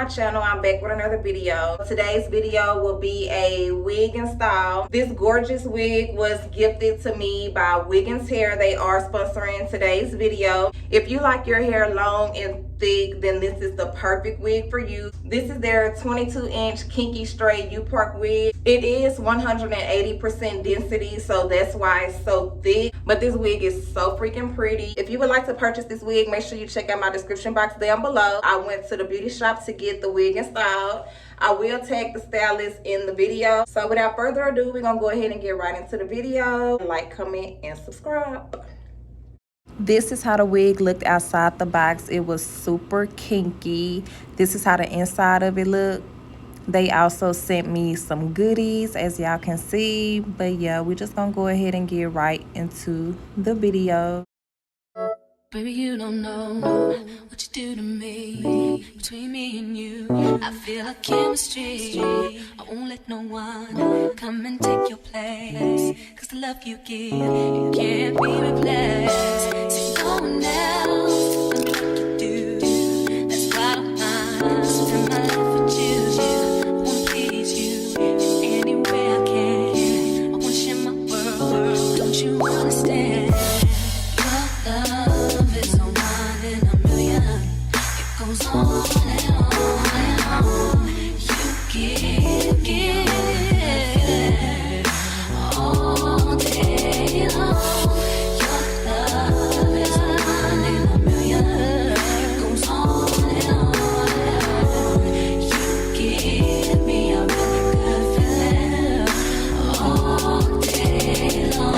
channel. I'm back with another video. Today's video will be a wig install. This gorgeous wig was gifted to me by Wiggins hair. They are sponsoring today's video. If you like your hair long and thick, then this is the perfect wig for you. This is their 22-inch Kinky straight U-Park wig. It is 180% density, so that's why it's so thick, but this wig is so freaking pretty. If you would like to purchase this wig, make sure you check out my description box down below. I went to the beauty shop to get the wig installed. I will tag the stylist in the video. So without further ado, we're gonna go ahead and get right into the video. Like, comment, and subscribe. This is how the wig looked outside the box. It was super kinky. This is how the inside of it looked. They also sent me some goodies, as y'all can see. But yeah, we're just gonna go ahead and get right into the video. Baby, you don't know what you do to me. Between me and you, I feel a chemistry. I won't let no one come and take your place. Cause the love you give, it can't be replaced. See, no one else can do what you do. That's why I don't mind spend my life with you. I wanna please you in any way I can. I wanna share my world, don't you understand? Your love is a one in a million. It goes on and on and on. You give all day long. Your love is a one in a million. It goes on and on and on. You give me a really good feeling all day long.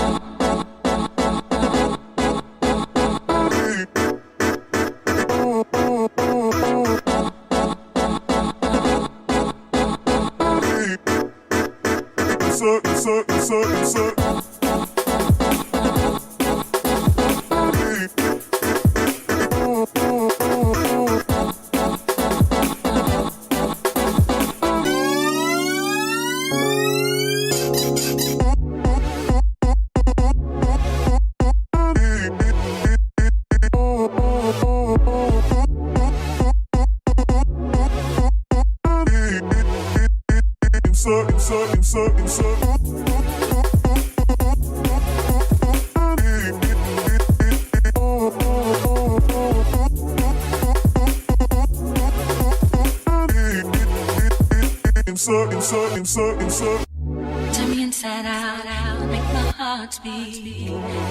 Turn me inside out, make my heart beat.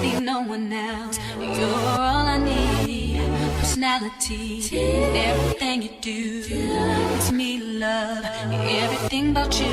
Need no one else, you're all I need. Personality, everything you do, it's me love, everything about you.